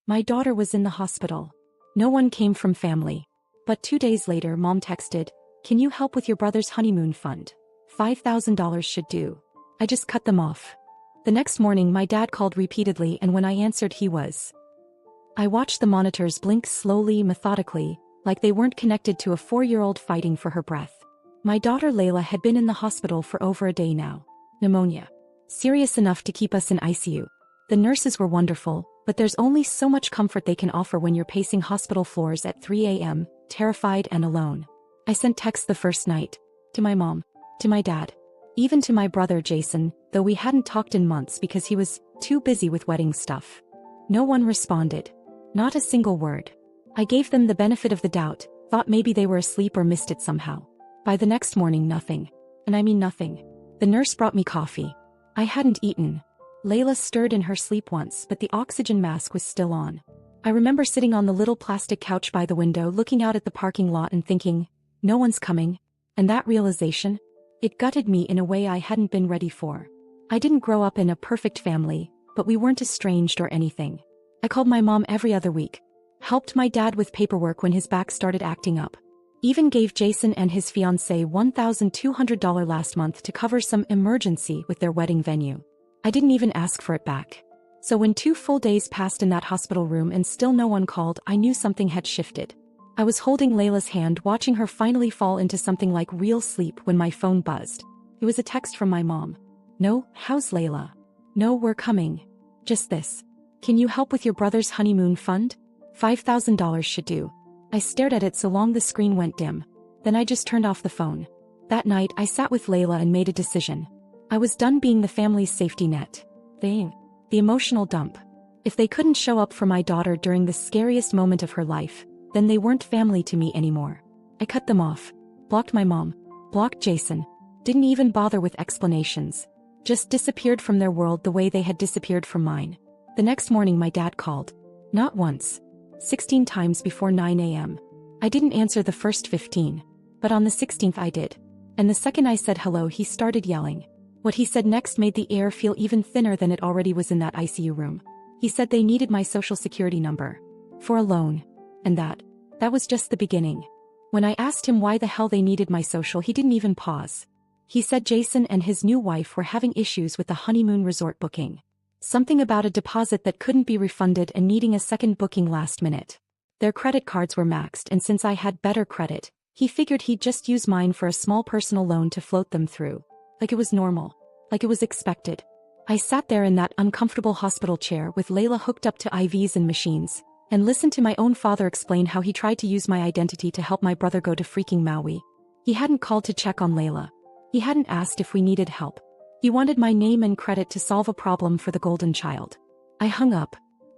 My daughter was in the hospital. No one came from family. But 2 days later, Mom texted, "Can you help with your brother's honeymoon fund? $5,000 should do." I just cut them off. The next morning, my dad called repeatedly, and when I answered, I watched the monitors blink slowly, methodically, like they weren't connected to a 4-year-old fighting for her breath. My daughter Layla had been in the hospital for over a day now. Pneumonia. Serious enough to keep us in ICU. The nurses were wonderful, but there's only so much comfort they can offer when you're pacing hospital floors at 3 a.m., terrified and alone. I sent texts the first night. To my mom. To my dad. Even to my brother Jason, though we hadn't talked in months because he was too busy with wedding stuff. No one responded. Not a single word. I gave them the benefit of the doubt, thought maybe they were asleep or missed it somehow. By the next morning, nothing. And I mean nothing. The nurse brought me coffee. I hadn't eaten. Layla stirred in her sleep once, but the oxygen mask was still on. I remember sitting on the little plastic couch by the window looking out at the parking lot and thinking, no one's coming. And that realization? It gutted me in a way I hadn't been ready for. I didn't grow up in a perfect family, but we weren't estranged or anything. I called my mom every other week. Helped my dad with paperwork when his back started acting up. Even gave Jason and his fiancée $1,200 last month to cover some emergency with their wedding venue. I didn't even ask for it back. So when 2 full days passed in that hospital room and still no one called, I knew something had shifted. I was holding Layla's hand, watching her finally fall into something like real sleep when my phone buzzed. It was a text from my mom. "No, how's Layla? No, we're coming. Just this. Can you help with your brother's honeymoon fund? $5,000 should do." I stared at it so long the screen went dim. Then I just turned off the phone. That night, I sat with Layla and made a decision. I was done being the family's safety net. The emotional dump. If they couldn't show up for my daughter during the scariest moment of her life, then they weren't family to me anymore. I cut them off. Blocked my mom. Blocked Jason. Didn't even bother with explanations. Just disappeared from their world the way they had disappeared from mine. The next morning my dad called. Not once. 16 times before 9 a.m. I didn't answer the first 15. But on the 16th I did. And the second I said hello, he started yelling. What he said next made the air feel even thinner than it already was in that ICU room. He said they needed my social security number. For a loan. And that was just the beginning. When I asked him why the hell they needed my social, he didn't even pause. He said Jason and his new wife were having issues with the honeymoon resort booking. Something about a deposit that couldn't be refunded and needing a second booking last minute. Their credit cards were maxed, and since I had better credit, he figured he'd just use mine for a small personal loan to float them through. Like it was normal. Like it was expected. I sat there in that uncomfortable hospital chair with Layla hooked up to IVs and machines, and listened to my own father explain how he tried to use my identity to help my brother go to freaking Maui. He hadn't called to check on Layla. He hadn't asked if we needed help. He wanted my name and credit to solve a problem for the golden child. I hung up.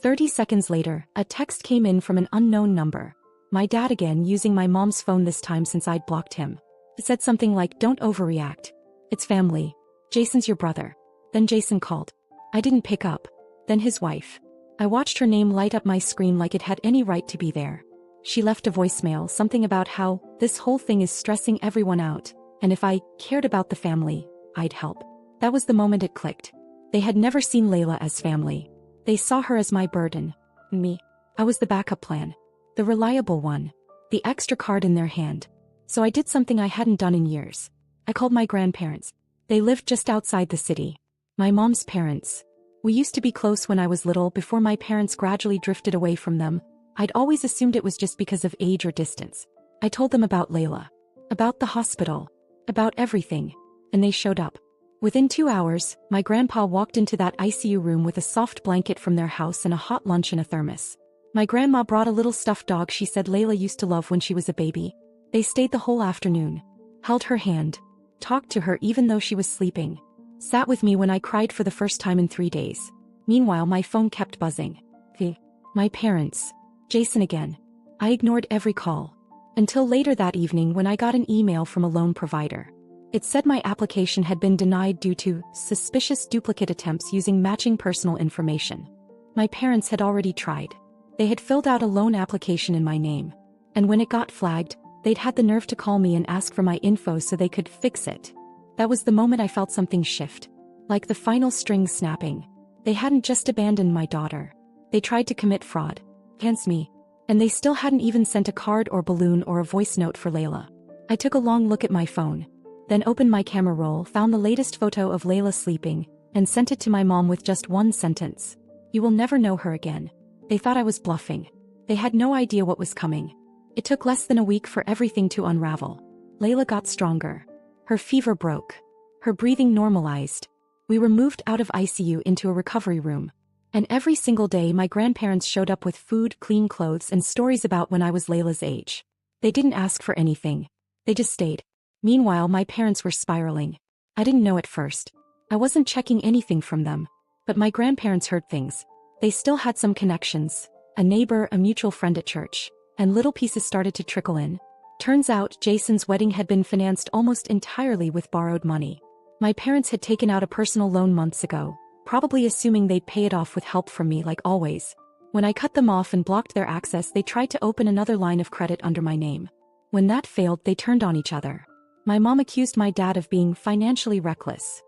30 seconds later, a text came in from an unknown number. My dad again, using my mom's phone this time since I'd blocked him. It said something like, "Don't overreact. It's family. Jason's your brother." Then Jason called. I didn't pick up. Then his wife. I watched her name light up my screen like it had any right to be there. She left a voicemail, something about how this whole thing is stressing everyone out, and if I cared about the family, I'd help. That was the moment it clicked. They had never seen Layla as family. They saw her as my burden. Me. I was the backup plan. The reliable one. The extra card in their hand. So I did something I hadn't done in years. I called my grandparents. They lived just outside the city. My mom's parents. We used to be close when I was little before my parents gradually drifted away from them. I'd always assumed it was just because of age or distance. I told them about Layla. About the hospital. About everything. And they showed up. Within 2 hours, my grandpa walked into that ICU room with a soft blanket from their house and a hot lunch in a thermos. My grandma brought a little stuffed dog she said Layla used to love when she was a baby. They stayed the whole afternoon. Held her hand. Talked to her even though she was sleeping. Sat with me when I cried for the first time in 3 days. Meanwhile, my phone kept buzzing. My parents. Jason again. I ignored every call. Until later that evening when I got an email from a loan provider. It said my application had been denied due to suspicious duplicate attempts using matching personal information. My parents had already tried. They had filled out a loan application in my name. And when it got flagged, they'd had the nerve to call me and ask for my info so they could fix it. That was the moment I felt something shift. Like the final string snapping. They hadn't just abandoned my daughter. They tried to commit fraud against me. And they still hadn't even sent a card or balloon or a voice note for Layla. I took a long look at my phone, then opened my camera roll, found the latest photo of Layla sleeping, and sent it to my mom with just one sentence. "You will never know her again." They thought I was bluffing. They had no idea what was coming. It took less than a week for everything to unravel. Layla got stronger. Her fever broke. Her breathing normalized. We were moved out of ICU into a recovery room. And every single day my grandparents showed up with food, clean clothes, and stories about when I was Layla's age. They didn't ask for anything. They just stayed. Meanwhile, my parents were spiraling. I didn't know at first. I wasn't checking anything from them. But my grandparents heard things. They still had some connections. A neighbor, a mutual friend at church. And little pieces started to trickle in. Turns out, Jason's wedding had been financed almost entirely with borrowed money. My parents had taken out a personal loan months ago, probably assuming they'd pay it off with help from me like always. When I cut them off and blocked their access, they tried to open another line of credit under my name. When that failed, they turned on each other. My mom accused my dad of being financially reckless.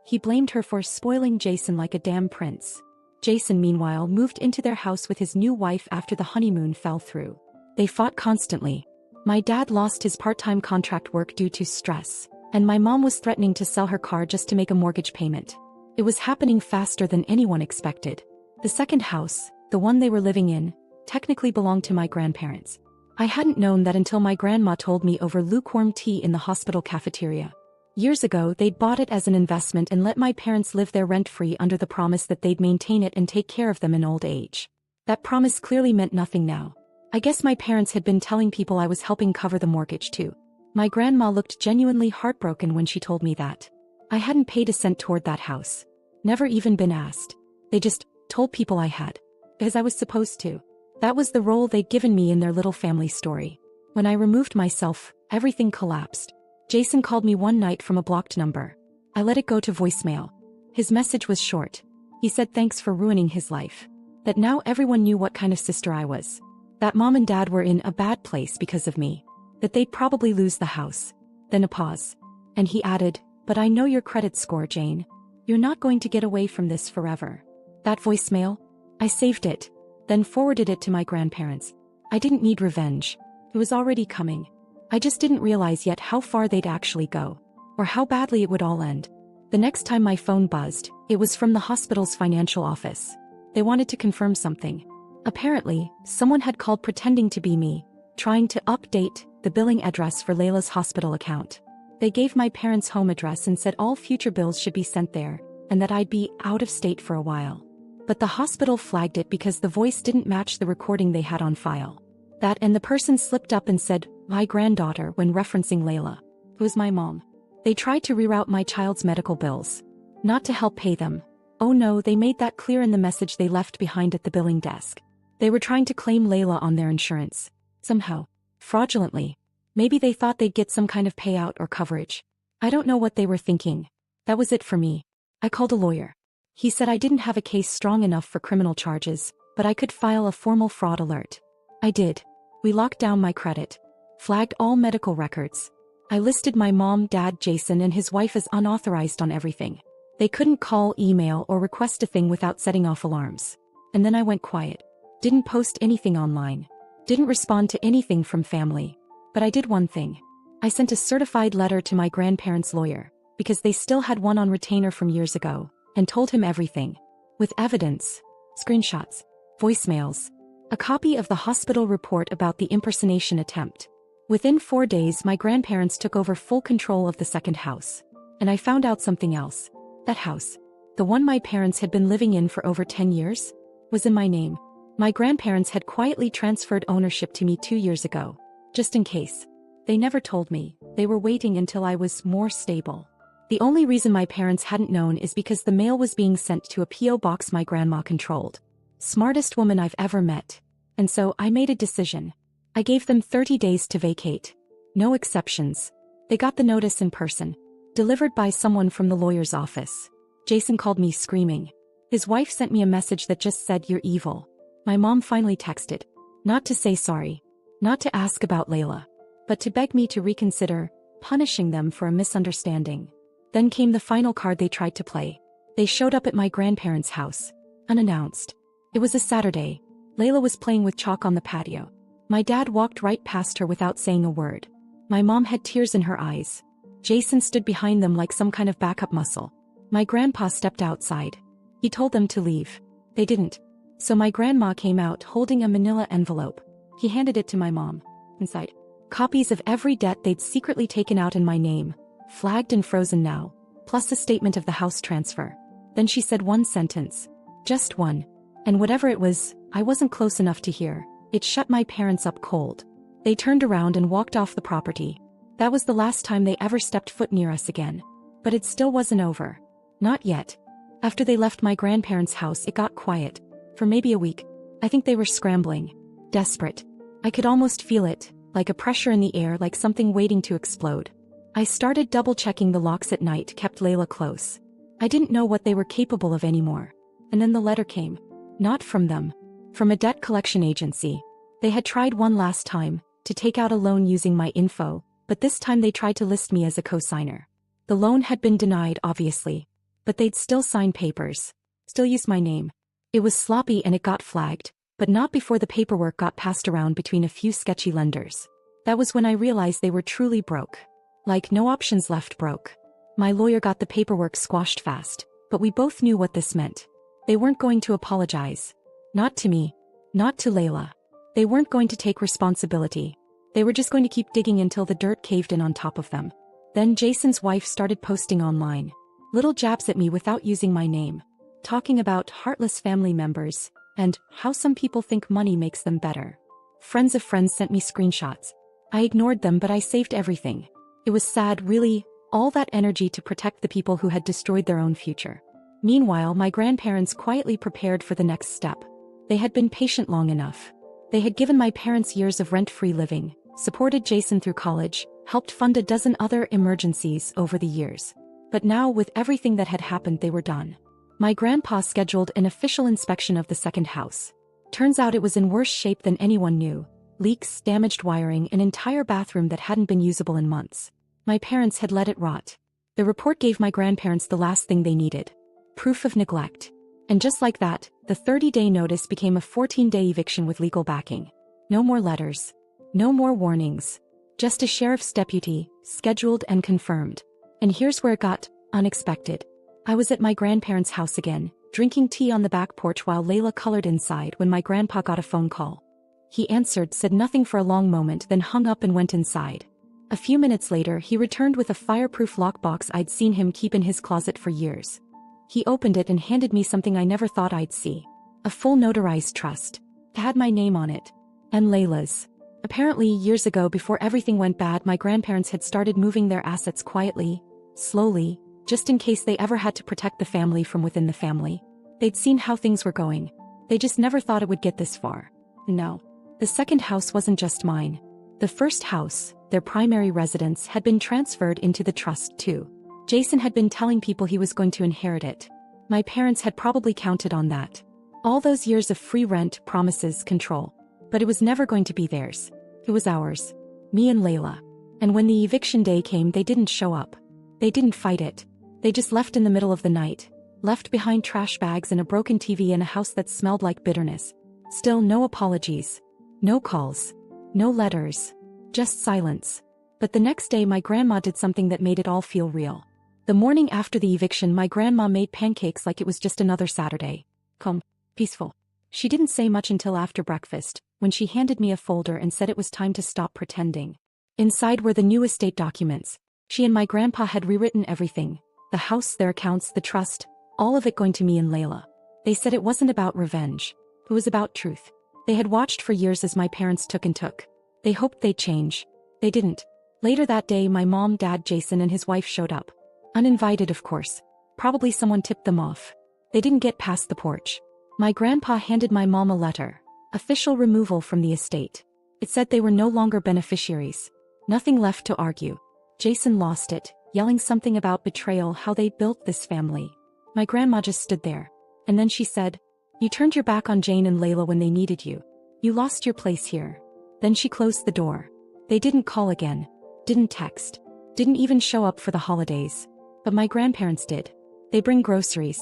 He blamed her for spoiling Jason like a damn prince. Jason, meanwhile, moved into their house with his new wife after the honeymoon fell through. They fought constantly. My dad lost his part-time contract work due to stress, and my mom was threatening to sell her car just to make a mortgage payment. It was happening faster than anyone expected. The second house, the one they were living in, technically belonged to my grandparents. I hadn't known that until my grandma told me over lukewarm tea in the hospital cafeteria. Years ago, they'd bought it as an investment and let my parents live there rent-free under the promise that they'd maintain it and take care of them in old age. That promise clearly meant nothing now. I guess my parents had been telling people I was helping cover the mortgage too. My grandma looked genuinely heartbroken when she told me that. I hadn't paid a cent toward that house. Never even been asked. They just told people I had. Because I was supposed to. That was the role they'd given me in their little family story. When I removed myself, everything collapsed. Jason called me one night from a blocked number. I let it go to voicemail. His message was short. He said thanks for ruining his life. That now everyone knew what kind of sister I was. That mom and dad were in a bad place because of me. That they'd probably lose the house. Then a pause. And he added, "But I know your credit score, Jane. You're not going to get away from this forever." That voicemail? I saved it, then forwarded it to my grandparents. I didn't need revenge. It was already coming. I just didn't realize yet how far they'd actually go, or how badly it would all end. The next time my phone buzzed, it was from the hospital's financial office. They wanted to confirm something. Apparently, someone had called pretending to be me, trying to update the billing address for Layla's hospital account. They gave my parents' home address and said all future bills should be sent there, and that I'd be out of state for a while. But the hospital flagged it because the voice didn't match the recording they had on file. That and the person slipped up and said, "My granddaughter," when referencing Layla. It was my mom. They tried to reroute my child's medical bills. Not to help pay them. Oh no, they made that clear in the message they left behind at the billing desk. They were trying to claim Layla on their insurance. Somehow. Fraudulently. Maybe they thought they'd get some kind of payout or coverage. I don't know what they were thinking. That was it for me. I called a lawyer. He said I didn't have a case strong enough for criminal charges, but I could file a formal fraud alert. I did. We locked down my credit. Flagged all medical records. I listed my mom, dad, Jason, and his wife as unauthorized on everything. They couldn't call, email, or request a thing without setting off alarms. And then I went quiet. Didn't post anything online. Didn't respond to anything from family. But I did one thing. I sent a certified letter to my grandparents' lawyer, because they still had one on retainer from years ago, and told him everything. With evidence, screenshots, voicemails, a copy of the hospital report about the impersonation attempt. Within 4 days, my grandparents took over full control of the second house. And I found out something else. That house, the one my parents had been living in for over 10 years, was in my name. My grandparents had quietly transferred ownership to me 2 years ago. Just in case. They never told me. They were waiting until I was more stable. The only reason my parents hadn't known is because the mail was being sent to a P.O. box my grandma controlled. Smartest woman I've ever met. And so I made a decision. I gave them 30 days to vacate. No exceptions. They got the notice in person. Delivered by someone from the lawyer's office. Jason called me screaming. His wife sent me a message that just said, "You're evil." My mom finally texted. Not to say sorry. Not to ask about Layla. But to beg me to reconsider punishing them for a misunderstanding. Then came the final card they tried to play. They showed up at my grandparents' house. Unannounced. It was a Saturday. Layla was playing with chalk on the patio. My dad walked right past her without saying a word. My mom had tears in her eyes. Jason stood behind them like some kind of backup muscle. My grandpa stepped outside. He told them to leave. They didn't. So my grandma came out holding a manila envelope. He handed it to my mom. Inside, copies of every debt they'd secretly taken out in my name, flagged and frozen now, plus a statement of the house transfer. Then she said one sentence. Just one. And whatever it was, I wasn't close enough to hear. It shut my parents up cold. They turned around and walked off the property. That was the last time they ever stepped foot near us again. But it still wasn't over. Not yet. After they left my grandparents' house, it got quiet. For maybe a week. I think they were scrambling. Desperate. I could almost feel it, like a pressure in the air, like something waiting to explode. I started double-checking the locks at night, kept Layla close. I didn't know what they were capable of anymore. And then the letter came. Not from them. From a debt collection agency. They had tried one last time, to take out a loan using my info, but this time they tried to list me as a co-signer. The loan had been denied, obviously. But they'd still sign papers. Still use my name. It was sloppy and it got flagged, but not before the paperwork got passed around between a few sketchy lenders. That was when I realized they were truly broke. Like no options left broke. My lawyer got the paperwork squashed fast, but we both knew what this meant. They weren't going to apologize. Not to me. Not to Layla. They weren't going to take responsibility. They were just going to keep digging until the dirt caved in on top of them. Then Jason's wife started posting online. Little jabs at me without using my name. Talking about heartless family members, and how some people think money makes them better. Friends of friends sent me screenshots. I ignored them, but I saved everything. It was sad, really, all that energy to protect the people who had destroyed their own future. Meanwhile, my grandparents quietly prepared for the next step. They had been patient long enough. They had given my parents years of rent-free living, supported Jason through college, helped fund a dozen other emergencies over the years. But now, with everything that had happened, they were done. My grandpa scheduled an official inspection of the second house. Turns out it was in worse shape than anyone knew. Leaks, damaged wiring, an entire bathroom that hadn't been usable in months. My parents had let it rot. The report gave my grandparents the last thing they needed. Proof of neglect. And just like that, the 30-day notice became a 14-day eviction with legal backing. No more letters. No more warnings. Just a sheriff's deputy, scheduled and confirmed. And here's where it got unexpected. I was at my grandparents' house again, drinking tea on the back porch while Layla colored inside when my grandpa got a phone call. He answered, said nothing for a long moment, then hung up and went inside. A few minutes later, he returned with a fireproof lockbox I'd seen him keep in his closet for years. He opened it and handed me something I never thought I'd see. A full notarized trust. It had my name on it. And Layla's. Apparently, years ago, before everything went bad, my grandparents had started moving their assets quietly, slowly, just in case they ever had to protect the family from within the family. They'd seen how things were going. They just never thought it would get this far. No. The second house wasn't just mine. The first house, their primary residence, had been transferred into the trust too. Jason had been telling people he was going to inherit it. My parents had probably counted on that. All those years of free rent, promises, control. But it was never going to be theirs. It was ours. Me and Layla. And when the eviction day came, they didn't show up. They didn't fight it. They just left in the middle of the night. Left behind trash bags and a broken TV and a house that smelled like bitterness. Still no apologies. No calls. No letters. Just silence. But the next day my grandma did something that made it all feel real. The morning after the eviction, my grandma made pancakes like it was just another Saturday. Calm. Peaceful. She didn't say much until after breakfast, when she handed me a folder and said it was time to stop pretending. Inside were the new estate documents. She and my grandpa had rewritten everything. The house, their accounts, the trust, all of it going to me and Layla. They said it wasn't about revenge. It was about truth. They had watched for years as my parents took and took. They hoped they'd change. They didn't. Later that day, my mom, dad, Jason, and his wife showed up. Uninvited, of course. Probably someone tipped them off. They didn't get past the porch. My grandpa handed my mom a letter. Official removal from the estate. It said they were no longer beneficiaries. Nothing left to argue. Jason lost it, yelling something about betrayal, how they built this family. My grandma just stood there. And then she said, "You turned your back on Jane and Layla when they needed you. You lost your place here." Then she closed the door. They didn't call again. Didn't text. Didn't even show up for the holidays. But my grandparents did. They bring groceries.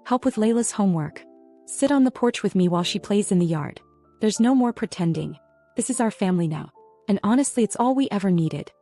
Help with Layla's homework. Sit on the porch with me while she plays in the yard. There's no more pretending. This is our family now. And honestly, it's all we ever needed.